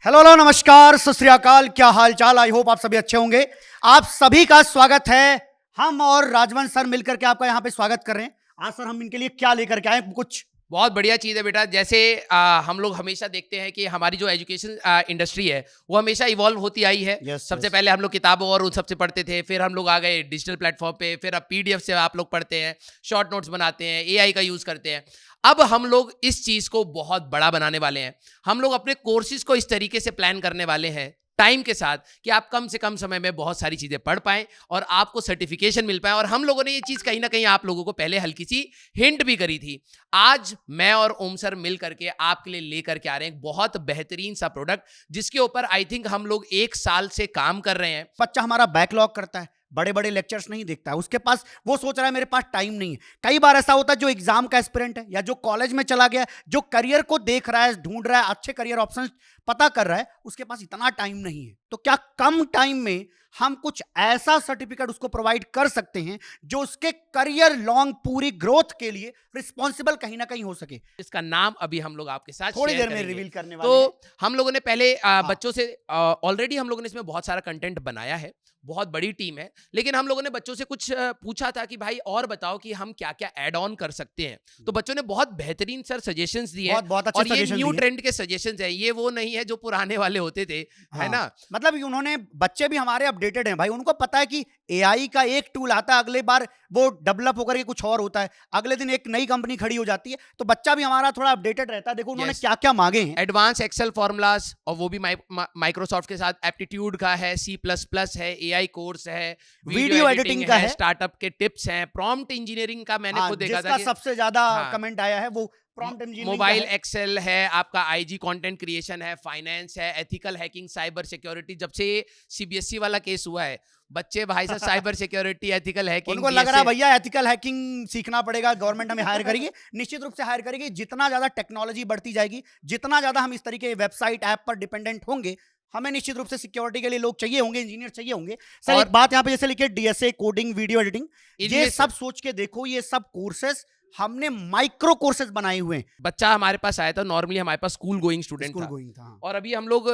Hello hello नमस्कार सत श्री अकाल, क्या हाल चाल। आई होप आप सभी अच्छे होंगे। आप सभी का स्वागत है। हम और राजवंश सर मिलकर के आपका यहाँ पे स्वागत कर रहे हैं। आज सर हम इनके लिए क्या लेकर के आए, कुछ बहुत बढ़िया चीज़ है बेटा। जैसे हम लोग हमेशा देखते हैं कि हमारी जो एजुकेशन इंडस्ट्री है वो हमेशा इवॉल्व होती आई है। सबसे पहले हम लोग किताबों और उन सबसे पढ़ते थे, फिर हम लोग आ गए डिजिटल प्लेटफॉर्म पे, फिर अब पीडीएफ से आप लोग पढ़ते हैं, शॉर्ट नोट्स बनाते हैं, एआई का यूज़ करते हैं। अब हम लोग इस चीज़ को बहुत बड़ा बनाने वाले हैं। हम लोग अपने कोर्सेज को इस तरीके से प्लान करने वाले हैं टाइम के साथ कि आप कम से कम समय में बहुत सारी चीज़ें पढ़ पाएं और आपको सर्टिफिकेशन मिल पाए। और हम लोगों ने ये चीज़ कहीं ना कहीं आप लोगों को पहले हल्की सी हिंट भी करी थी। आज मैं और ओम सर मिल करके आपके लिए लेकर के आ रहे हैं एक बहुत बेहतरीन सा प्रोडक्ट, जिसके ऊपर आई थिंक हम लोग 1 साल से काम कर रहे हैं। बच्चा हमारा बैकलॉग करता है, बड़े बड़े लेक्चर्स नहीं देखता है, उसके पास वो सोच रहा है मेरे पास टाइम नहीं है। कई बार ऐसा होता है जो एग्जाम का एस्पिरेंट है या जो कॉलेज में चला गया, जो करियर को देख रहा है, ढूंढ रहा है, अच्छे करियर ऑप्शंस पता कर रहा है, उसके पास इतना टाइम नहीं है। तो क्या कम टाइम में हम कुछ ऐसा सर्टिफिकेट उसको प्रोवाइड कर सकते हैं जो उसके करियर लॉन्ग पूरी ग्रोथ के लिए रिस्पॉन्सिबल कहीं ना कहीं हो सके, इसका नाम अभी हम लोग आपके साथ थोड़ी शेयर देर में करेंगे। रिवील करने वाले हैं। तो हम लोगों ने पहले बच्चों से ऑलरेडी हम लोगों ने इसमें बहुत सारा कंटेंट बनाया है, बहुत बड़ी टीम है, लेकिन हम लोगों ने बच्चों से कुछ पूछा था कि भाई और बताओ कि हम क्या क्या ऐड ऑन कर सकते हैं। तो बच्चों ने बहुत बेहतरीन सर सजेशंस दिए हैं। बहुत अच्छे और ये सजेशन न्यू दिए। ट्रेंड के सजेशंस हैं, ये वो नहीं है जो पुराने वाले होते थे, है ना। मतलब उन्होंने, बच्चे भी हमारे अपडेटेड हैं भाई, उनको पता है कि एआई का एक टूल आता है, अगले बार वो डेवलप होकर के कुछ और होता है, अगले दिन एक नई कंपनी खड़ी हो जाती है। तो बच्चा भी हमारा थोड़ा अपडेटेड रहता है। देखो उन्होंने क्या क्या मांगे हैं। एडवांस एक्सेल फॉर्मूलाज, और वो भी माइक्रोसॉफ्ट के साथ, एप्टीट्यूड का है, C++ है, एआई कोर्स है, वीडियो एडिटिंग का है, स्टार्टअप के टिप्स हैं, प्रॉम्प्ट इंजीनियरिंग का मैंने खुद देखा था जिसका सबसे ज्यादा हाँ, कमेंट आया है वो प्रॉम्प्ट इंजीनियरिंग मोबाइल एक्सेल है, आपका आईजी कंटेंट क्रिएशन है, फाइनेंस है, एथिकल हैकिंग, साइबर सिक्योरिटी। जब से सीबीएसई वाला केस हुआ है, बच्चे भाई साहब साइबर सिक्योरिटी, एथिकल हैकिंग, उनको लग रहा है भैया एथिकल हैकिंग सीखना पड़ेगा, गवर्नमेंट हमें हायर करेगी। निश्चित रूप से हायर करेगी। जितना ज्यादा टेक्नोलॉजी बढ़ती जाएगी, जितना ज्यादा हम इस तरीके वेबसाइट ऐप पर डिपेंडेंट होंगे, हमें निश्चित रूप से सिक्योरिटी के लिए लोग चाहिए होंगे, इंजीनियर चाहिए होंगे। सर एक बात यहाँ पे जैसे लिखे डीएसए, कोडिंग, वीडियो एडिटिंग, ये सब सोच के देखो, ये सब कोर्सेस हमने माइक्रो कोर्सेज बनाए हुए हैं। बच्चा हमारे पास आया था, नॉर्मली हमारे पास स्कूल गोइंग स्टूडेंट था। और अभी हम लोग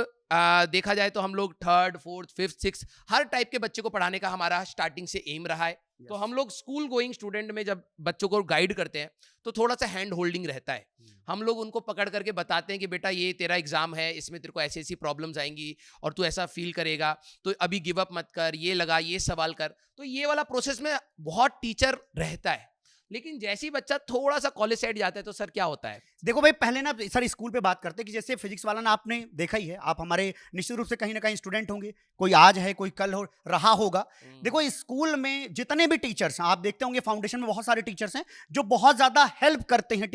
देखा जाए तो हम लोग 3rd 4th 5th 6th हर टाइप के बच्चे को पढ़ाने का हमारा स्टार्टिंग से एम रहा है। तो हम लोग स्कूल गोइंग स्टूडेंट में जब बच्चों को गाइड करते हैं तो थोड़ा सा हैंड होल्डिंग रहता है। हम लोग उनको पकड़ करके बताते हैं कि बेटा ये तेरा एग्जाम है, इसमें तेरे को ऐसी ऐसी प्रॉब्लम्स आएंगी और तू ऐसा फील करेगा, तो अभी गिव अप मत कर, ये लगा, ये सवाल कर। तो ये वाला प्रोसेस में बहुत टीचर रहता है। लेकिन जैसे ही बच्चा थोड़ा सा कॉलेज साइड जाता है तो सर क्या होता है, देखो भाई, पहले ना सर स्कूल पे बात करते हैं कि जैसे फिजिक्स वाला ना, आपने देखा ही है, आप हमारे निश्चित रूप से कहीं ना कहीं स्टूडेंट होंगे, कोई आज है, कोई कल हो रहा होगा। देखो स्कूल में जितने भी टीचर्स हैं, आप देखते होंगे फाउंडेशन में बहुत सारे टीचर्स हैं जो बहुत ज्यादा हेल्प करते हैं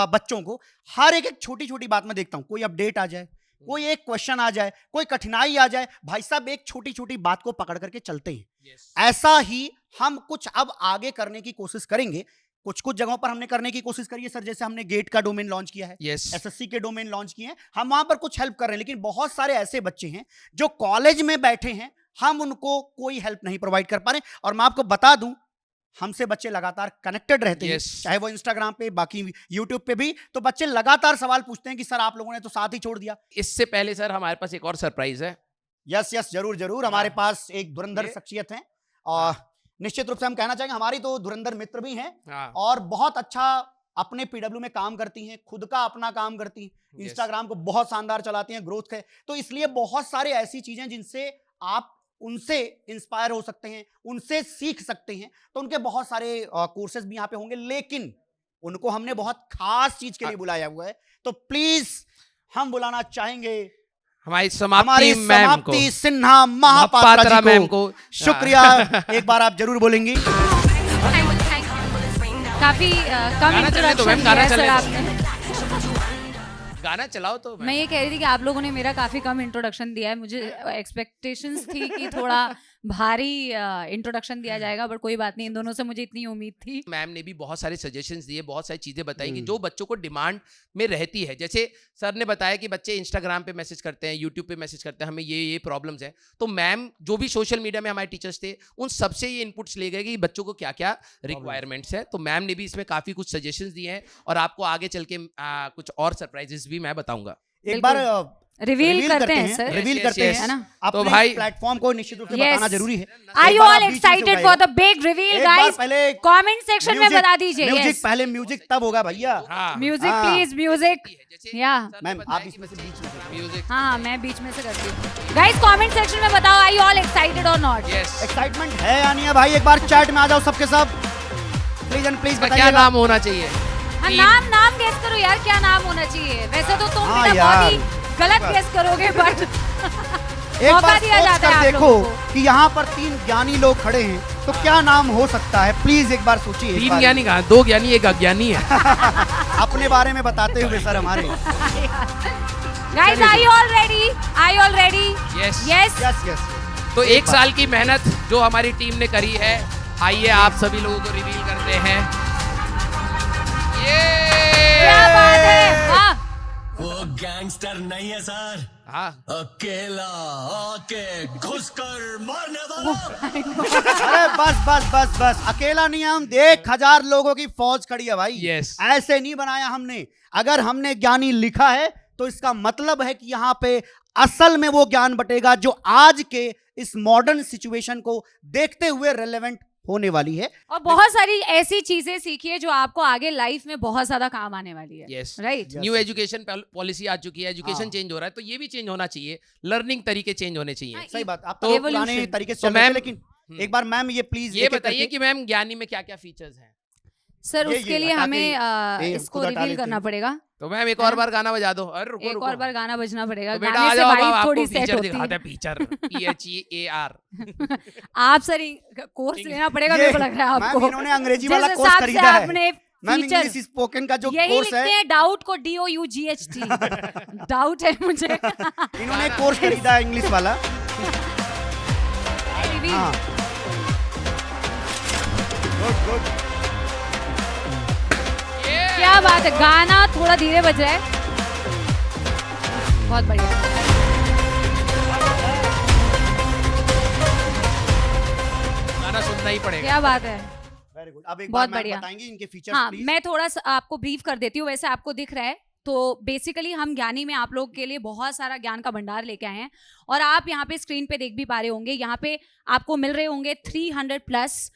बच्चों को। हर एक छोटी छोटी बात में देखता हूं, कोई अपडेट आ जाए, कोई एक क्वेश्चन आ जाए, कोई कठिनाई आ जाए, भाई साहब एक छोटी छोटी बात को पकड़ करके चलते हैं। ऐसा ही हम कुछ अब आगे करने की कोशिश करेंगे। कुछ कुछ जगहों पर हमने करने की कोशिश करी है सर, जैसे हमने गेट का डोमेन लॉन्च किया है, एसएससी के डोमेन लॉन्च किए हैं, हम वहां पर कुछ हेल्प कर रहे हैं। लेकिन बहुत सारे ऐसे बच्चे हैं जो कॉलेज में बैठे हैं, हम उनको कोई हेल्प नहीं प्रोवाइड कर पा रहे। और मैं आपको बता दूं, हमसे बच्चे लगातार कनेक्टेड रहते हैं, चाहे वो इंस्टाग्राम पे, बाकी यूट्यूब पे भी। तो बच्चे लगातार सवाल पूछते हैं कि सर आप लोगों ने तो साथ ही छोड़ दिया। इससे पहले सर हमारे पास एक और सरप्राइज है। यस यस, जरूर जरूर। हमारे पास एक धुरंधर शख्सियत है और निश्चित रूप से हम कहना चाहेंगे हमारी तो धुरंधर मित्र भी हैं और बहुत अच्छा अपने पीडब्ल्यू में काम करती हैं, खुद का अपना काम करती हैं, इंस्टाग्राम को बहुत शानदार चलाती हैं, ग्रोथ है। तो इसलिए बहुत सारे ऐसी चीजें जिनसे आप उनसे इंस्पायर हो सकते हैं, उनसे सीख सकते हैं। तो उनके बहुत सारे कोर्सेज भी यहाँ पे होंगे, लेकिन उनको हमने बहुत खास चीज के लिए बुलाया हुआ है। तो प्लीज हम बुलाना चाहेंगे हमारी समाप्ति सिन्हा महापात्रा मैम को। शुक्रिया। एक बार आप जरूर बोलेंगी। काफी कम इंट्रोडक्शन दिया है सर आपने। गाना चलाओ तो मैं ये कह रही थी कि आप लोगों ने मेरा काफी कम इंट्रोडक्शन दिया है। मुझे एक्सपेक्टेशंस थी कि थोड़ा भारी इंट्रोडक्शन दिया जाएगा, बट कोई बात नहीं, इन दोनों से मुझे इतनी उम्मीद थी। मैम ने भी बहुत सारे सजेशंस दिए, बहुत सारी चीजें बताई कि जो बच्चों को डिमांड में रहती है। जैसे सर ने बताया कि बच्चे इंस्टाग्राम पे मैसेज करते हैं, यूट्यूब पे मैसेज करते हैं, हमें ये प्रॉब्लम्स हैं। तो मैम जो भी सोशल मीडिया में हमारे टीचर्स थे, उन सबसे ये इनपुट्स ले गए कि बच्चों को क्या क्या रिक्वायरमेंट्स है। तो मैम ने भी इसमें काफी कुछ सजेशंस दिए हैं और आपको आगे चल के कुछ और सरप्राइजेस भी मैं बताऊंगा। एक बार रिवील करते हैं सर, रिवील Yes, करते yes, हैं है ना। तो अपने भाई प्लेटफॉर्म को निश्चित रूप से Yes. बताना जरूरी है। Are एक you बार all आप बीच में से excited उठाइए। for the big reveal, एक बार guys? पहले Comment section में बता दीजिए। Music Yes. पहले म्यूजिक तब होगा भैया। हाँ म्यूजिक हाँ। Please, music. या मैम आप इसमें से बीच में से। म्यूजिक हाँ, मैं बीच में से करती हूँ। गाइस कमेंट सेक्शन में बताओ, आर यू ऑल एक्साइटेड और नॉट? यस एक्साइटमेंट है या नहीं है भाई? एक बार चैट में आ जाओ सबके सब, प्लीज एंड प्लीज क्या बताइएगा। नाम होना चाहिए? हाँ, Team- नाम गेस करो यार, क्या नाम होना चाहिए? वैसे तो तुम हाँ मेरा यार। बहुत ही गलत गेस करोगे, बट एक मौका बार दिया सोच जाता है कर आप देखो लोगों को। कि यहाँ पर 3 ज्ञानी लोग खड़े हैं, तो क्या नाम हो सकता है? प्लीज एक बार सोचिए इस 3 बारे ज्ञानी में। कहाँ, 2 ज्ञानी 1 अज्ञानी है। अपने बारे में बताते हुए सर हमारे। Guys are you all ready? Are you all ready? Yes yes. Yes yes. तो 1 साल की मेहनत जो हमारी टीम ने करी है, आइए आप सभी लोगों को रिवील करते हैं। क्या बात है, वाह। वो गैंगस्टर नहीं है सर, हाँ अकेला आके घुसकर मारने वाला। अरे बस बस बस बस, अकेला नहीं हम, 1000 लोगों की फौज खड़ी है भाई। Yes. ऐसे नहीं बनाया हमने। अगर हमने ज्ञानी लिखा है तो इसका मतलब है कि यहाँ पे असल में वो ज्ञान बटेगा जो आज के इस मॉडर्न सिचुएशन को देखते हुए रेलेवेंट होने वाली है। और बहुत सारी ऐसी चीजें सीखिए जो आपको आगे लाइफ में बहुत ज्यादा काम आने वाली है। Yes right. Yes. New education policy आ चुकी है, एजुकेशन हाँ। चेंज हो रहा है, तो ये भी चेंज होना चाहिए, लर्निंग तरीके चेंज होने चाहिए। सही बात। आप तो तो पुराने evolution। तरीके से तो चल रहे थे, मैम- लेकिन एक बार मैम ये प्लीज ये बताइए कि मैम ज्ञानी में क्या क्या फीचर्स हैं? सर ये उसके लिए हटा के हमें ये इसको खुद हटा रिवील लेते करना हैं। पड़ेगा। तो मैम एक और बार गाना बजा दो। अरे रुको एक रुको। और बार गाना बजना पड़ेगा, तो बेटा गाने आ से जाओ, अब वाइब आपको थोड़ी सेट फीचर होती दिखाते है। हैं। Feature PHEAR। आप सर कोर्स लेना पड़ेगा, मेरे को लग रहा है मैम आपको। इन्होंने अंग्रेजी जिस वाला हिसाब कोर्स से खरीदा है। आपने मैम फीचर इंग्लिश स्पोकन का जो यही कोर्स लिखते है, हैं डाउट को DOUGHT। डाउट है मुझे। इन्होंने कोर्स खरीदा है इंग्लिश वाला। रिवील। हाँ गुड गुड। क्या बात है, गाना थोड़ा धीरे बज रहा है, बहुत बढ़िया। गाना सुनना ही पड़ेगा। क्या बात है, वेरी गुड। अब एक बहुत बार मैम बढ़िया। बताएंगी इनके फीचर्स हाँ प्लीज। मैं थोड़ा सा आपको ब्रीफ कर देती हूँ। वैसे आपको दिख रहा है तो बेसिकली हम ज्ञानी में आप लोग के लिए बहुत सारा ज्ञान का भंडार लेके आए हैं, और आप यहाँ पे स्क्रीन पे देख भी पा रहे होंगे, यहाँ पे आपको मिल रहे होंगे 300+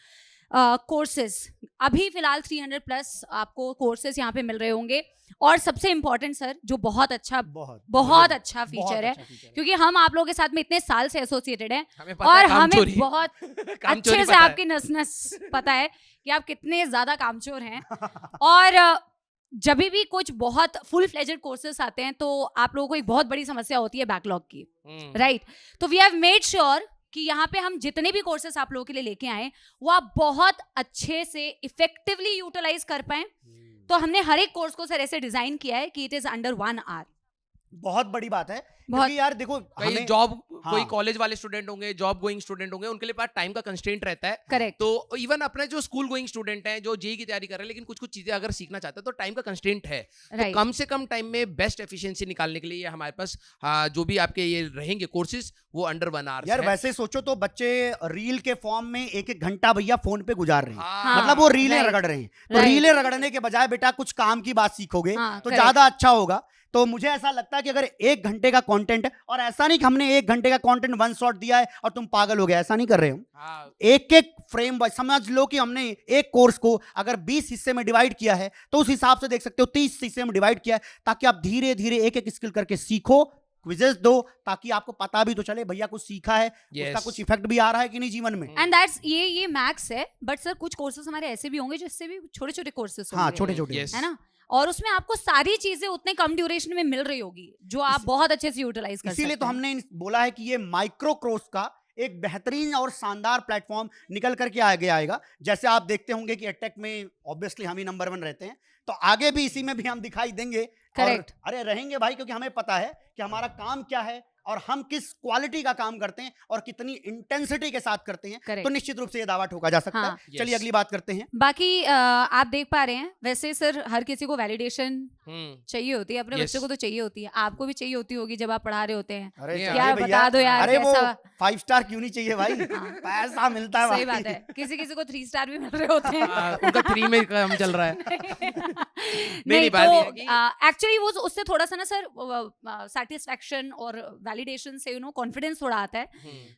कोर्सेज। अभी फिलहाल 300+ आपको कोर्सेज यहाँ पे मिल रहे होंगे। और सबसे इम्पोर्टेंट सर, जो बहुत अच्छा बहुत अच्छा फीचर है, क्योंकि हम आप लोगों के साथ में इतने साल से एसोसिएटेड हैं, हमें पता और है कामचोरी। हमें बहुत कामचोरी अच्छे से पता है। आपकी नस नस पता है कि आप कितने ज्यादा कामचोर हैं। और जब भी कुछ बहुत फुल फ्लेजेड कोर्सेस आते हैं तो आप लोगों को एक बहुत बड़ी समस्या होती है बैकलॉग की, राइट। तो वी हैव मेड श्योर कि यहाँ पे हम जितने भी कोर्सेस आप लोगों के लिए लेके आए वो आप बहुत अच्छे से इफेक्टिवली यूटिलाइज कर पाए। तो हमने हर एक कोर्स को सर ऐसे डिजाइन किया है कि इट इज अंडर 1 आवर। बहुत बड़ी बात है, बहुत। क्योंकि यार देखो कई हमें जॉब हाँ। कोई कॉलेज वाले स्टूडेंट होंगे, जॉब गोइंग स्टूडेंट होंगे, उनके लिए पास टाइम का कंस्ट्रेंट रहता है। करेक्ट। तो इवन अपने जो स्कूल गोइंग स्टूडेंट हैं, जो जेई की तैयारी कर रहे हैं, लेकिन कुछ कुछ चीजें अगर सीखना चाहते हैं तो टाइम का कंस्ट्रेंट है। तो राइट। कम से कम टाइम में बेस्ट एफिशिएंसी निकालने के लिए हमारे पास जो भी आपके ये रहेंगे कोर्सेज वो अंडर 1 आवर यार वैसे सोचो तो बच्चे रील के फॉर्म में 1-1 घंटा भैया फोन पे गुजार रहे हैं। हाँ। मतलब वो रीलें right, रगड़ रहे हैं। तो right। रीलें रगड़ने के बजाय बेटा कुछ काम की बात सीखोगे हाँ, तो correct। ज्यादा अच्छा होगा। तो मुझे ऐसा लगता है कि अगर 1 घंटे का कंटेंट है, और ऐसा नहीं कि हमने 1 घंटे का कंटेंट वन शॉट दिया है और तुम पागल हो गए, ऐसा नहीं कर रहे हम। हाँ। एक फ्रेम समझ लो कि हमने एक कोर्स को अगर 20 हिस्से में डिवाइड किया है तो उस हिसाब से देख सकते हो 30 हिस्से में डिवाइड किया है, ताकि आप धीरे धीरे एक स्किल करके सीखो, क्विजेस दो, ताकि आपको पता भी तो चले भैया कुछ सीखा है, उसका Yes। कुछ इफेक्ट भी आ रहा है कि नहीं जीवन में। एंड दैट्स ये मैक्स है। बट सर कुछ कोर्सेज हमारे ऐसे भी होंगे जिससे भी छोटे छोटे कोर्सेज हाँ होंगे, छोटे छोटे। Yes। है ना, और उसमें आपको सारी चीजें उतने कम ड्यूरेशन में मिल रही होगी जो आप बहुत अच्छे से यूटिलाइज कर सकते हैं। इसीलिए तो हमने बोला है कि ये माइक्रो कोर्स का एक बेहतरीन और शानदार प्लेटफॉर्म निकल करके आगे आएगा। जैसे आप देखते होंगे कि एटेक में ऑब्वियसली हम ही नंबर 1 रहते हैं, तो आगे भी इसी में भी हम दिखाई देंगे। Correct। अरे रहेंगे भाई, क्योंकि हमें पता है कि हमारा काम क्या है और हम किस क्वालिटी का काम करते हैं और कितनी इंटेंसिटी के साथ करते हैं। Correct। तो निश्चित रूप से ये दावा ठोका जा सकता हाँ। है। चलिए Yes। अगली बात करते हैं। बाकी आप देख पा रहे हैं, वैसे सर हर किसी को वैलिडेशन चाहिए होती है, अपने Yes। बच्चों को तो चाहिए होती है, आपको भी चाहिए होती होगी जब आप पढ़ा रहे होते हैं। अरे क्या चाहिए भैया। बता दो यार, अरे वो कैसा- 5 स्टार क्यों नहीं चाहिए भाई, हाँ। पैसा मिलता है सही भाई। बात है, किसी किसी को 3 स्टार भी मिल रहे होते हैं। उनका 3 में काम चल रहा है। नहीं बात ये है तो कि- एक्चुअली वो उससे थोड़ा सा ना सर सेटिस्फैक्शन और वैलिडेशन से कॉन्फिडेंस थोड़ा आता है,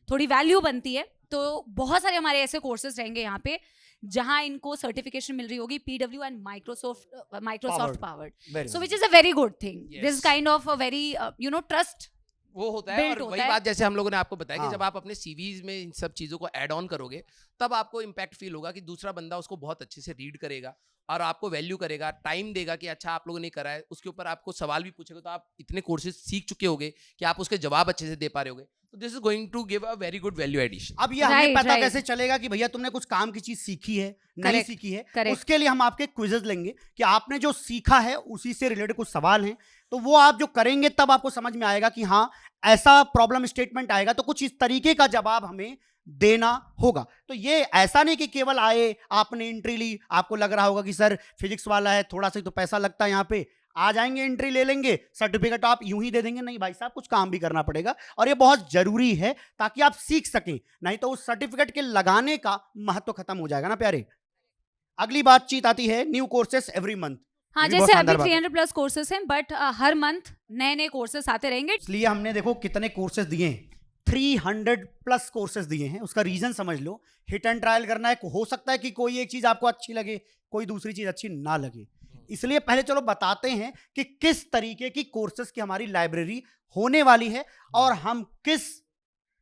थोड़ी वैल्यू बनती है। तो बहुत सारे हमारे ऐसे कोर्सेज रहेंगे यहाँ पे जहाँ इनको सर्टिफिकेशन मिल रही होगी PW and Microsoft powered, so which is a very good thing. This kind of a very trust वो होता है। और वही बात जैसे हम लोगों ने आपको बताया कि जब आप अपने सीवीज में इन सब चीजों को ऐड ऑन करोगे तब आपको इम्पैक्ट फील होगा कि दूसरा बंदा उसको बहुत अच्छे से रीड करेगा और आपको वैल्यू करेगा, टाइम देगा कि अच्छा आप लोगों ने करा है, उसके ऊपर आपको सवाल भी पूछेगा तो आप इतने कोर्सेज सीख चुके होगे कि आप उसके जवाब अच्छे से दे पा रहे होगे। तो this is going to give a very good value addition. अब ये हमें पता कैसे चलेगा कि भैया तुमने कुछ काम की चीज सीखी है नहीं सीखी है? उसके लिए हम आपके क्विजेज लेंगे कि आपने जो सीखा है उसी से रिलेटेड कुछ सवाल हैं, तो वो आप जो करेंगे तब आपको समझ में आएगा कि हाँ ऐसा प्रॉब्लम स्टेटमेंट आएगा तो कुछ इस तरीके का जवाब हमें देना होगा। तो ये ऐसा नहीं कि केवल आए आपने एंट्री ली, आपको लग रहा होगा कि सर फिजिक्स वाला है थोड़ा सा तो पैसा लगता है, यहाँ पे आ जाएंगे एंट्री ले लेंगे सर्टिफिकेट आप यूं ही दे देंगे। नहीं भाई साहब, कुछ काम भी करना पड़ेगा और ये बहुत जरूरी है ताकि आप सीख सकें, नहीं तो उस सर्टिफिकेट के लगाने का महत्व खत्म हो जाएगा ना प्यारे। अगली बातचीत आती है न्यू कोर्सेस एवरी मंथ। हाँ, जैसे अभी 300 प्लस कोर्सेस हैं बट हर मंथ नए नए कोर्सेस आते रहेंगे, इसलिए हमने देखो कितने कोर्सेस दिए हैं, 300 प्लस कोर्सेज दिए हैं। उसका रीजन समझ लो, हिट एंड ट्रायल करना है। हो सकता है कि कोई एक चीज आपको अच्छी लगे, कोई दूसरी चीज अच्छी ना लगे, इसलिए पहले चलो बताते हैं कि किस तरीके की कोर्सेज की हमारी लाइब्रेरी होने वाली है और हम किस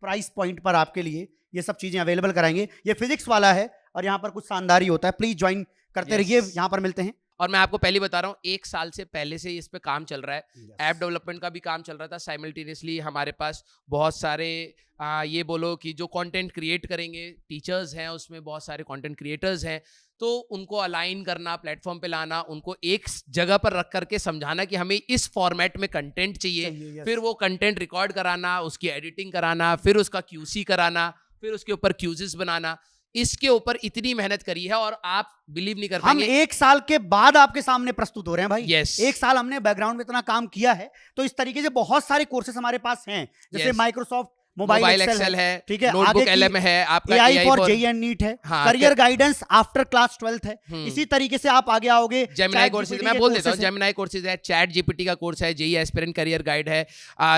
प्राइस पॉइंट पर आपके लिए ये सब चीजें अवेलेबल कराएंगे। ये फिजिक्स वाला है और यहाँ पर कुछ शानदार ही होता है, प्लीज ज्वाइन करते रहिए, यहाँ पर मिलते हैं। और मैं आपको पहले बता रहा हूँ 1 साल से पहले से इस पे काम चल रहा है। ऐप डेवलपमेंट का भी काम चल रहा था साइमल्टेनियसली। हमारे पास बहुत सारे ये बोलो कि जो कंटेंट क्रिएट करेंगे टीचर्स हैं, उसमें बहुत सारे कंटेंट क्रिएटर्स हैं, तो उनको अलाइन करना, प्लेटफॉर्म पे लाना, उनको एक जगह पर रख करके समझाना कि हमें इस फॉर्मेट में कंटेंट चाहिए, फिर वो कंटेंट रिकॉर्ड कराना, उसकी एडिटिंग कराना, फिर उसका QC कराना, फिर उसके ऊपर क्यूजेस बनाना। इसके ऊपर इतनी मेहनत करी है और आप बिलीव नहीं कर पाएंगे। हम 1 साल के बाद आपके सामने प्रस्तुत हो रहे हैं भाई। yes. 1 साल हमने बैकग्राउंड में इतना काम किया है, तो इस तरीके से बहुत सारे कोर्सेज हमारे पास हैं, जैसे माइक्रोसॉफ्ट मोबाइल एक्सेल है, ठीक है, नोटबुक LM है, आपका AI for JEE and NEET है, career guidance after class 12th है। इसी तरीके से आप आगे आओगे। जेमिनाई कोर्सेज मैं बोल देता हूँ, जेमिनाई कोर्सेज है, चैट GPT का कोर्स है, JEE एस्पिरेंट करियर गाइड है,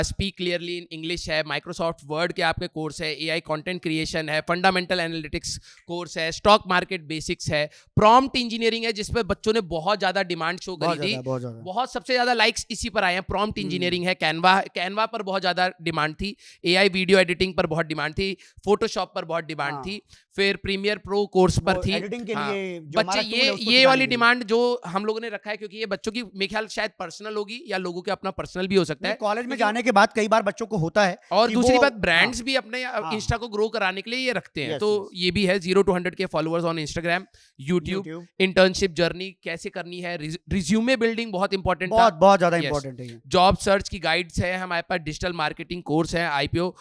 स्पीक क्लियरली इन इंग्लिश है, माइक्रोसॉफ्ट वर्ड के आपके कोर्स है, AI कंटेंट क्रिएशन है, फंडामेंटल एनालिटिक्स कोर्स है, स्टॉक मार्केट बेसिक्स है, प्रॉम्प्ट इंजीनियरिंग है जिसपे बच्चों ने बहुत ज्यादा डिमांड शो करी थी, बहुत सबसे ज्यादा लाइक्स इसी पर आए हैं। प्रॉम्प्ट इंजीनियरिंग है, कैनवा पर बहुत ज्यादा डिमांड थी, AI वीडियो एडिटिंग पर बहुत डिमांड थी, फोटोशॉप पर बहुत डिमांड थी, फिर प्रीमियर प्रो कोर्स पर थी। एडिटिंग के लिए बच्चे ये वाली डिमांड जो हम लोगों ने रखा है, क्योंकि ये बच्चों की मेरे ख्याल शायद पर्सनल होगी या लोगों के अपना पर्सनल भी हो सकता है। कॉलेज में जाने के बाद कई बार बच्चों को होता है। और दूसरी बात, ब्रांड्स भी अपने इंस्टा को ग्रो कराने के लिए ये रखते हैं, तो ये भी है 0 to 100 के followers on Instagram, YouTube, internship journey कैसे करनी है, रिज्यूमे बिल्डिंग बहुत इंपॉर्टेंट, बहुत ज्यादा इंपॉर्टेंट है, जॉब सर्च की गाइड्स है हमारे पास, डिजिटल मार्केटिंग कोर्स है, IPO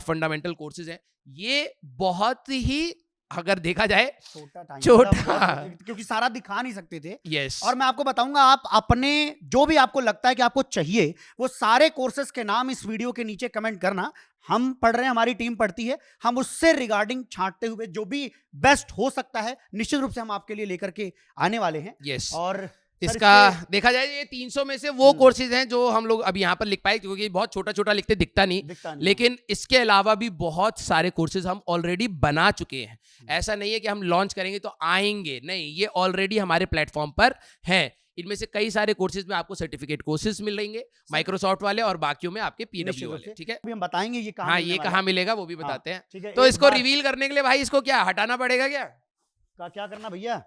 फंडामेंटल कोर्सेज हैं। ये बहुत ही अगर देखा जाए छोटा क्योंकि सारा दिखा नहीं सकते थे। yes. और मैं आपको बताऊंगा, आप अपने जो भी आपको लगता है कि आपको चाहिए वो सारे कोर्सेज के नाम इस वीडियो के नीचे कमेंट करना। हम पढ़ रहे हैं, हमारी टीम पढ़ती है, हम उससे रिगार्डिंग छांटते हुए जो भी बेस्ट हो सकता है निश्चित रूप से हम आपके लिए लेकर के आने वाले हैं। yes. और इसका देखा जाए ये 300 में से वो कोर्सेज हैं जो हम लोग अभी यहाँ पर लिख पाए, क्योंकि बहुत छोटा छोटा लिखते दिखता नहीं, लेकिन इसके अलावा भी बहुत सारे कोर्सेज हम ऑलरेडी बना चुके हैं। ऐसा नहीं है कि हम लॉन्च करेंगे तो आएंगे, नहीं, ये ऑलरेडी हमारे प्लेटफॉर्म पर हैं। इनमें से कई सारे कोर्सेज में आपको सर्टिफिकेट कोर्सेज मिलेंगे, माइक्रोसॉफ्ट वाले, और बाकियों में आपके PW वाले। ठीक है, अभी हम बताएंगे ये कहाँ, हाँ, ये कहाँ मिलेगा वो भी बताते हैं। तो इसको रिवील करने के लिए भाई इसको क्या हटाना पड़ेगा क्या करना भैया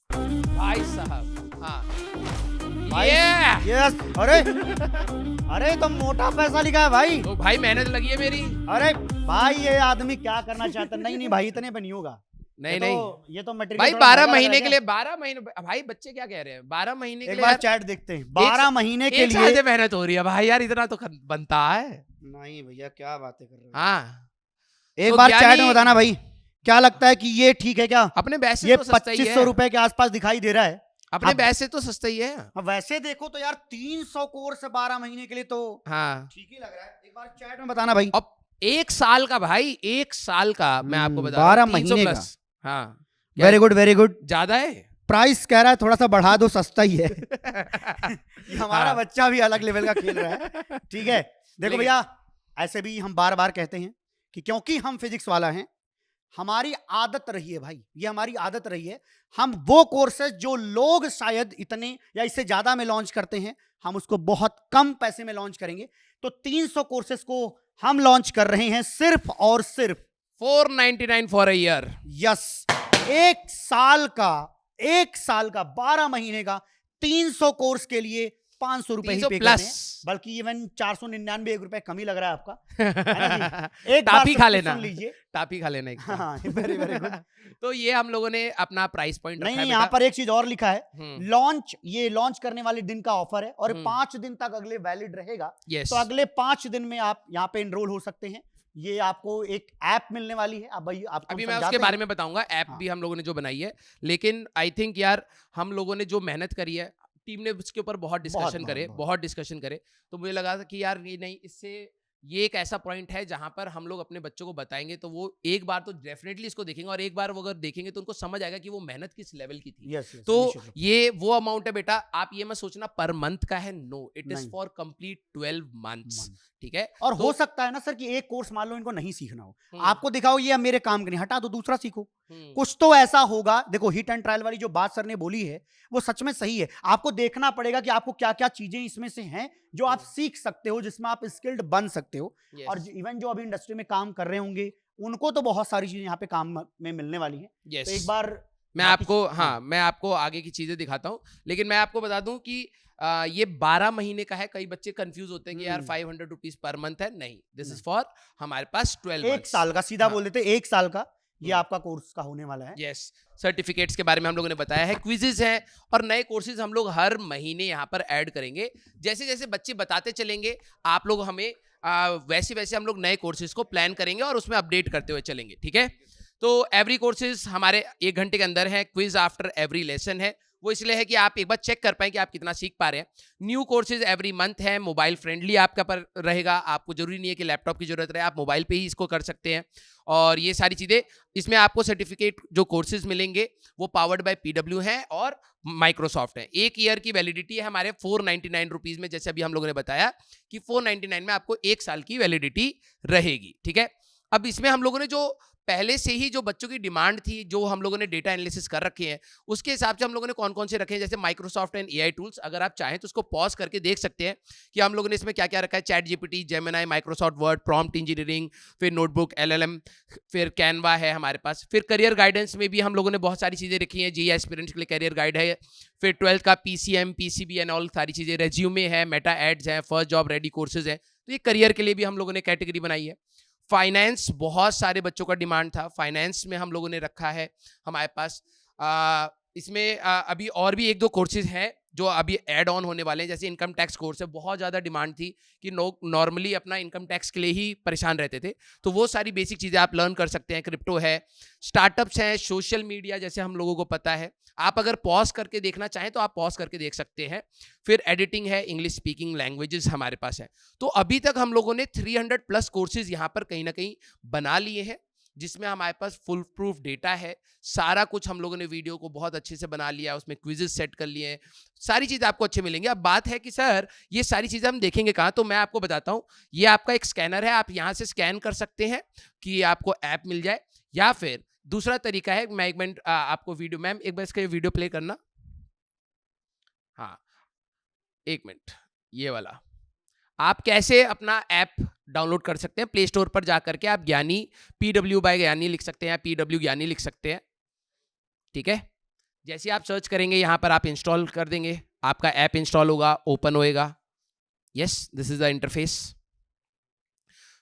भाई साहब? हाँ, यस। अरे तो मोटा पैसा लिखा है भाई, तो भाई मेहनत लगी है मेरी। अरे भाई ये आदमी क्या करना चाहता है? नहीं भाई, इतने पे नहीं होगा। नहीं, ये तो मटेरियल भाई 12 महीने के लिए, 12 महीने भाई बच्चे क्या कह रहे हैं, 12 महीने के लिए। एक बार चैट देखते हैं, 12 महीने के लिए 1 साल से मेहनत हो रही है भाई यार, इतना तो बनता है। नहीं भैया, क्या बातें कर रहे हो। हाँ, एक बार चैट में बताना भाई, क्या लगता है कि ये ठीक है क्या? अपने बैच से ये तो सस्ता ही है, 2500 रुपए के आसपास दिखाई दे रहा है। अपने बैच से तो सस्ता ही है। वैसे देखो तो यार 300 कोर्स 12 महीने के लिए तो हाँ ठीक ही लग रहा है। एक बार चैट में बताना भाई। अब 1 साल का भाई, 1 साल का मैं आपको बता 12 महीने का। हाँ, वेरी गुड, वेरी गुड। ज्यादा है प्राइस कह रहा है थोड़ा सा बढ़ा दो, सस्ता ही है। ये हमारा हाँ। बच्चा भी अलग लेवल का खेल रहा है, ठीक है। देखो लेकिन- भैया, ऐसे भी हम बार बार कहते हैं कि क्योंकि हम फिजिक्स वाला हैं, हमारी आदत रही है भाई, ये हमारी आदत रही है, हम वो कोर्सेज जो लोग शायद इतने या इससे ज्यादा में लॉन्च करते हैं, हम उसको बहुत कम पैसे में लॉन्च करेंगे। तो 300 कोर्सेज को हम लॉन्च कर रहे हैं सिर्फ और सिर्फ 499 फॉर अ ईयर। यस, एक साल का 12 महीने का 300 कोर्स के लिए 500 रुपए ही 300 पे करने प्लस। हैं, बल्कि इवन 499 एक रुपए कम ही लग रहा है आपका, है ना जी? एक बार टाफी खा सब कुछ लेना, सुन लीजिए। टाफी खा लेना एक बार। हाँ, वेरी वेरी गुड। तो ये हम लोगों ने अपना प्राइस पॉइंट रखा नहीं है नहीं, यहाँ बेटा। पर एक चीज और लिखा है, हम्म, लॉन्च, ये लॉन्च करने वाले दिन का ऑफर है और हम्म। 5 दिन तक अगले वैलिड रहेगा। yes। तो अगले 5 दिन में आप यहाँ पे एनरोल हो सकते हैं। ये आपको एक ऐप मिलने वाली है, अब भाई आपको अभी हम मैं उसके समझाते बारे हैं। में बताऊंगा, ऐप हाँ। भी हम लोगों ने जो बनाई है। लेकिन आई थिंक यार, हम लोगों ने जो मेहनत करी है, टीम ने उसके ऊपर बहुत डिस्कशन करे, बहुत। बहुत डिस्कशन करे, तो मुझे लगा था कि यार ये नहीं, इससे ये एक ऐसा पॉइंट है जहां पर हम लोग अपने बच्चों को बताएंगे तो वो एक बार तो डेफिनेटली इसको देखेंगे, और एक बार वो अगर देखेंगे तो उनको समझ आएगा कि वो मेहनत किस लेवल की थी। Yes, yes, तो निश्चित रूप से। ये वो अमाउंट है बेटा, आप ये मत सोचना पर मंथ का है, नो, इट इज नहीं। For complete 12 months. मन। ठीक है। और तो- हो सकता है ना सर कि एक कोर्स मान लो इनको नहीं सीखना हो, हम्म, आपको दिखाओ ये अब मेरे काम का नहीं, हटा दो, दूसरा सीखो। हम्म, कुछ तो ऐसा होगा। देखो, हिट एंड ट्रायल वाली जो बात सर ने बोली है वो सच में सही है। आपको देखना पड़ेगा कि आपको क्या क्या चीजें इसमें से हैं जो आप सीख सकते हो, जिसमें आप स्किल्ड बन सकते हो। yes, और इवन जो अभी इंडस्ट्री में काम कर रहे होंगे उनको तो बहुत सारी चीजें यहाँ पे काम में मिलने वाली हैं। yes। तो एक बार मैं बाकी आपको, चीज़- हाँ, मैं आपको आगे की चीजें दिखाता हूँ, लेकिन मैं आपको बता दूं कि ये 12 महीने का है। कई बच्चे कंफ्यूज होते हैं कि यार 500 रुपीज पर मंथ है। नहीं, दिस इज फॉर हमारे पास 12 एक months। साल का, सीधा हाँ। बोल देते, एक साल का ये हम्म। आपका कोर्स का होने वाला है। यस, सर्टिफिकेट्स के बारे में हम लोगों ने बताया है, क्विजेज हैं और नए कोर्सेज हम लोग हर महीने यहाँ पर ऐड करेंगे। जैसे जैसे बच्चे बताते चलेंगे, आप लोग हमें वैसे वैसे हम लोग नए कोर्सेज को प्लान करेंगे और उसमें अपडेट करते हुए चलेंगे। ठीक है। तो एवरी कोर्सेज हमारे 1 घंटे के अंदर है, क्विज आफ्टर एवरी लेसन है। वो इसलिए है कि आप एक बार चेक कर पाएं कि आप कितना सीख पा रहे हैं। न्यू कोर्सेज एवरी मंथ है, मोबाइल फ्रेंडली आपका पर रहेगा। आपको जरूरी नहीं है कि लैपटॉप की जरूरत रहे, आप मोबाइल पे ही इसको कर सकते हैं। और ये सारी चीज़ें, इसमें आपको सर्टिफिकेट जो कोर्सेज मिलेंगे वो पावर्ड बाय PW हैं और माइक्रोसॉफ्ट है। 1 ईयर की वैलिडिटी है हमारे 499 रुपीज़ में, जैसे अभी हम लोगों ने बताया कि 499 में आपको 1 साल की वैलिडिटी रहेगी। ठीक है। अब इसमें हम लोगों ने जो पहले से ही जो बच्चों की डिमांड थी, जो हम लोगों ने डेटा एनालिसिस कर रखे हैं, उसके हिसाब से हम लोगों ने कौन कौन से रखे हैं। जैसे माइक्रोसॉफ्ट एंड AI टूल्स, अगर आप चाहें तो उसको पॉज करके देख सकते हैं कि हम लोगों ने इसमें क्या क्या रखा है। Chat GPT, Gemini, Microsoft word, prompt engineering, फिर नोटबुक, LLM, फिर कैनवा है हमारे पास। फिर करियर गाइडेंस में भी हम लोगों ने बहुत सारी चीज़ें रखी हैं। JEE एस्पिरेंट्स के लिए करियर गाइड है। फिर 12th का PCM, PCB एंड ऑल सारी चीज़ें, रेज्यूमे है, मेटा एड्स हैं, फर्स्ट जॉब रेडी कोर्सेज हैं। तो ये करियर के लिए भी हम लोगों ने कैटेगरी बनाई है। फाइनेंस, बहुत सारे बच्चों का डिमांड था, फाइनेंस में हम लोगों ने रखा है हमारे पास। इसमें अभी और भी 1-2 कोर्सेज हैं जो अभी ऐड ऑन होने वाले हैं। जैसे इनकम टैक्स कोर्स है, बहुत ज़्यादा डिमांड थी कि लोग नॉर्मली अपना इनकम टैक्स के लिए ही परेशान रहते थे, तो वो सारी बेसिक चीज़ें आप लर्न कर सकते हैं। क्रिप्टो है, स्टार्टअप्स हैं, सोशल मीडिया जैसे हम लोगों को पता है। आप अगर पॉज करके देखना चाहें तो आप पॉज करके देख सकते हैं। फिर एडिटिंग है, इंग्लिश स्पीकिंग लैंग्वेजेस हमारे पास है। तो अभी तक हम लोगों ने 300 प्लस कोर्सेज यहाँ पर कहीं ना कहीं बना लिए हैं, जिसमें हमारे पास फुल प्रूफ डेटा है। सारा कुछ हम लोगों ने वीडियो को बहुत अच्छे से बना लिया, उसमें क्विजेस सेट कर लिए हैं, सारी चीज़ आपको अच्छे मिलेंगे। अब बात है कि सर ये सारी चीज़ें हम देखेंगे कहाँ, तो मैं आपको बताता हूँ। ये आपका एक स्कैनर है, आप यहाँ से स्कैन कर सकते हैं कि आपको ऐप मिल जाए, या फिर दूसरा तरीका है, मैं एक मिनट आपको वीडियो, मैम एक बार इसका वीडियो प्ले करना। हाँ, 1 मिनट, ये वाला। आप कैसे अपना ऐप डाउनलोड कर सकते हैं, प्ले स्टोर पर जाकर के आप ज्ञानी PW बाय ज्ञानी लिख सकते हैं, या PW ज्ञानी लिख सकते हैं। ठीक है। जैसे आप सर्च करेंगे यहाँ पर आप इंस्टॉल कर देंगे, आपका ऐप इंस्टॉल होगा, ओपन होएगा। Yes, this is the interface.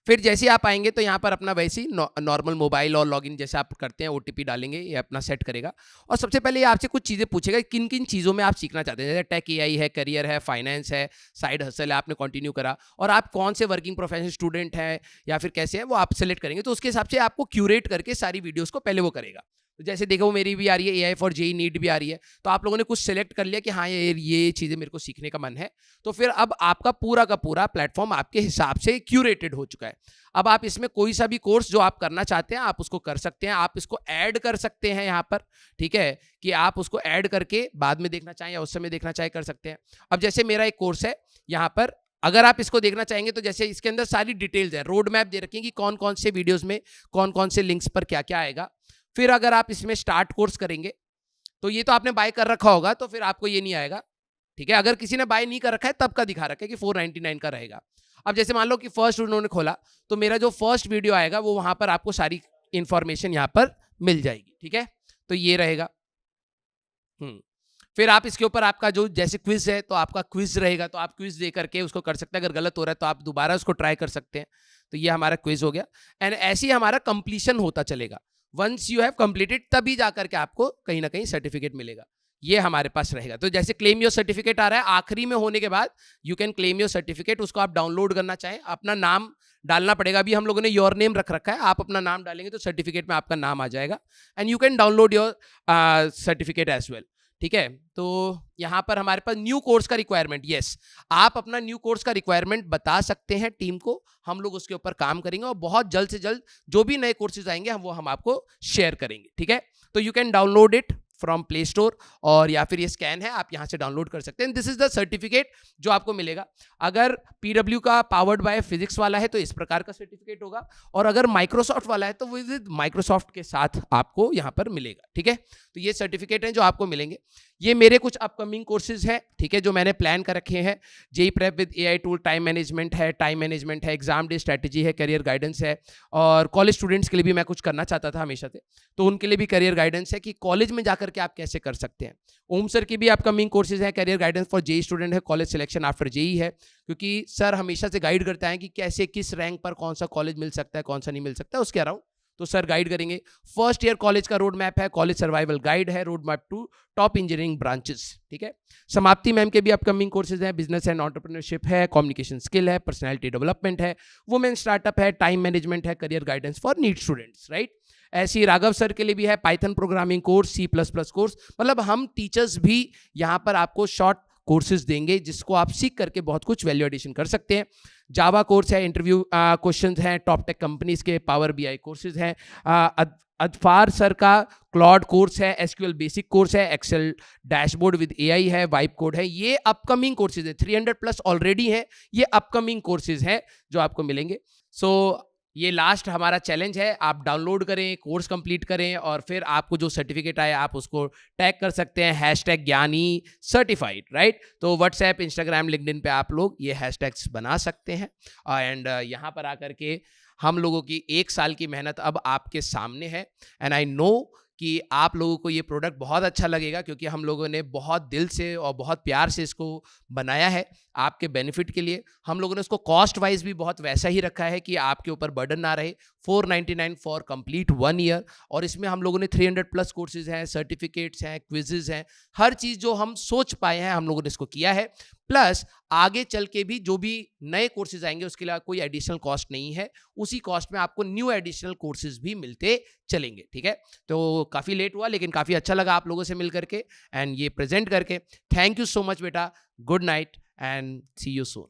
फिर जैसे आप आएंगे तो यहाँ पर अपना वैसे ही नॉर्मल मोबाइल और लॉगिन जैसे आप करते हैं, OTP डालेंगे, ये अपना सेट करेगा। और सबसे पहले ये आपसे कुछ चीज़ें पूछेगा, किन किन चीज़ों में आप सीखना चाहते हैं। जैसे टेक AI है, करियर है, फाइनेंस है, साइड हसल है, आपने कंटिन्यू करा, और आप कौन से वर्किंग प्रोफेशनल स्टूडेंट हैं या फिर कैसे हैं वो आप सेलेक्ट करेंगे। तो उसके हिसाब से आपको क्यूरेट करके सारी वीडियोज़ को पहले वो करेगा। तो जैसे देखो मेरी भी आ रही है AI फॉर जेई नीट भी आ रही है, तो आप लोगों ने कुछ सेलेक्ट कर लिया कि हाँ ये चीज़ें मेरे को सीखने का मन है, तो फिर अब आपका पूरा का पूरा प्लेटफॉर्म आपके हिसाब से क्यूरेटेड हो चुका है। अब आप इसमें कोई सा भी कोर्स जो आप करना चाहते हैं आप उसको कर सकते हैं, आप इसको ऐड कर सकते हैं यहाँ पर, ठीक है, कि आप उसको ऐड करके बाद में देखना चाहें या उस समय देखना चाहे कर सकते हैं। अब जैसे मेरा एक कोर्स है यहाँ पर, अगर आप इसको देखना चाहेंगे तो जैसे इसके अंदर सारी डिटेल्स है, रोड मैप दे रखी है कि कौन कौन से वीडियोस में कौन कौन से लिंक्स पर क्या क्या आएगा। फिर अगर आप इसमें स्टार्ट कोर्स करेंगे तो ये तो आपने बाय कर रखा होगा तो फिर आपको ये नहीं आएगा, ठीक है। अगर किसी ने बाय नहीं कर रखा है तब का दिखा रखा है कि 499 का रहेगा। अब जैसे मान लो कि फर्स्ट उन्होंने खोला तो मेरा जो फर्स्ट वीडियो आएगा वो वहां पर आपको सारी इंफॉर्मेशन यहाँ पर मिल जाएगी, ठीक है। तो ये रहेगा। फिर आप इसके ऊपर आपका जो जैसे क्विज है तो आपका क्विज रहेगा, तो आप क्विज दे करके उसको कर सकते हैं। अगर गलत हो रहा है तो आप दोबारा उसको ट्राई कर सकते हैं। तो ये हमारा क्विज हो गया एंड ऐसे ही हमारा कंप्लीशन होता चलेगा। वंस यू हैव कंप्लीटेड तभी जाकर के आपको कहीं ना कहीं सर्टिफिकेट मिलेगा, ये हमारे पास रहेगा। तो जैसे क्लेम योर सर्टिफिकेट आ रहा है, आखिरी में होने के बाद you can claim your certificate. उसको आप डाउनलोड करना चाहें, अपना नाम डालना पड़ेगा। अभी हम लोगों ने योर नेम रख रखा है, आप अपना नाम डालेंगे तो सर्टिफिकेट में आपका नाम आ जाएगा and you can download your certificate as well, ठीक है। तो यहाँ पर हमारे पास न्यू कोर्स का रिक्वायरमेंट, यस, आप अपना न्यू कोर्स का रिक्वायरमेंट बता सकते हैं टीम को, हम लोग उसके ऊपर काम करेंगे और बहुत जल्द से जल्द जो भी नए कोर्सेज आएंगे हम आपको शेयर करेंगे, ठीक है। तो you can download it from play store और या फिर ये स्कैन है, आप यहाँ से डाउनलोड कर सकते हैं। दिस इज द सर्टिफिकेट जो आपको मिलेगा। अगर PW का पावर्ड बाय फिजिक्स वाला है तो इस प्रकार का सर्टिफिकेट होगा, और अगर माइक्रोसॉफ्ट वाला है तो विद माइक्रोसॉफ्ट के साथ आपको यहाँ पर मिलेगा, ठीक है। तो ये सर्टिफिकेट है जो आपको मिलेंगे। ये मेरे कुछ अपकमिंग कोर्सेज हैं, ठीक है, जो मैंने प्लान कर रखे हैं। JEE prep with AI tool, time management है, एग्जाम डे स्ट्रेटेजी है, करियर गाइडेंस है, और कॉलेज स्टूडेंट्स के लिए भी मैं कुछ करना चाहता था हमेशा से, तो उनके लिए भी करियर गाइडेंस है कि कॉलेज में जाकर के आप कैसे कर सकते हैं। ओम सर की भी अपकमिंग कोर्सेज हैं, career guidance for JEE student है, कॉलेज सिलेक्शन आफ्टर जेई है, क्योंकि सर हमेशा से गाइड करते हैं कि कैसे किस रैंक पर कौन सा कॉलेज मिल सकता है, कौन सा नहीं मिल सकता, उसके अराउंड तो सर गाइड करेंगे। फर्स्ट ईयर कॉलेज का रोड मैप है, कॉलेज सर्वाइवल गाइड है, road map to top engineering branches, ठीक है। समाप्ति मैम के भी अपकमिंग कोर्सेज हैं, बिजनेस एंड एंटरप्रेन्योरशिप है, कम्युनिकेशन स्किल है, पर्सनैलिटी डेवलपमेंट है, वुमेन स्टार्टअप है, टाइम मैनेजमेंट है, career guidance for NEET students, right. ऐसे ही राघव सर के लिए भी है python programming course, C++ course. मतलब हम टीचर्स भी यहाँ पर आपको शॉर्ट कोर्सेज देंगे जिसको आप सीख करके बहुत कुछ वैल्यू एडिशन कर सकते हैं। जावा कोर्स है, इंटरव्यू क्वेश्चंस हैं, टॉप टेक कंपनीज के, पावर BI कोर्सेज हैं, अदफार सर का क्लॉड कोर्स है, SQL बेसिक कोर्स है, एक्सेल डैशबोर्ड विद AI है, वाइप कोड है। ये अपकमिंग कोर्सेज है, 300+ ऑलरेडी है, ये अपकमिंग कोर्सेज हैं जो आपको मिलेंगे। सो ये लास्ट हमारा चैलेंज है, आप डाउनलोड करें, कोर्स कंप्लीट करें और फिर आपको जो सर्टिफिकेट आए आप उसको टैग कर सकते हैं #ज्ञानी सर्टिफाइड, राइट। तो व्हाट्सएप, इंस्टाग्राम, लिंक्डइन पे आप लोग ये हैशटैग्स बना सकते हैं एंड यहाँ पर आकर के हम लोगों की 1 साल की मेहनत अब आपके सामने है एंड आई नो कि आप लोगों को ये प्रोडक्ट बहुत अच्छा लगेगा, क्योंकि हम लोगों ने बहुत दिल से और बहुत प्यार से इसको बनाया है आपके बेनिफिट के लिए। हम लोगों ने उसको कॉस्ट वाइज भी बहुत वैसा ही रखा है कि आपके ऊपर बर्डन ना रहे। 499 फॉर कंप्लीट 1 ईयर, और इसमें हम लोगों ने 300+ कोर्सेज हैं, सर्टिफिकेट्स हैं, क्विजेज हैं, हर चीज़ जो हम सोच पाए हैं हम लोगों ने इसको किया है। प्लस आगे चल के भी जो भी नए कोर्सेज आएंगे उसके लिए कोई एडिशनल कॉस्ट नहीं है, उसी कॉस्ट में आपको न्यू एडिशनल कोर्सेज भी मिलते चलेंगे, ठीक है। तो काफ़ी लेट हुआ लेकिन काफ़ी अच्छा लगा आप लोगों से मिल करके एंड ये प्रेजेंट करके। थैंक यू सो मच बेटा, good night and see you soon.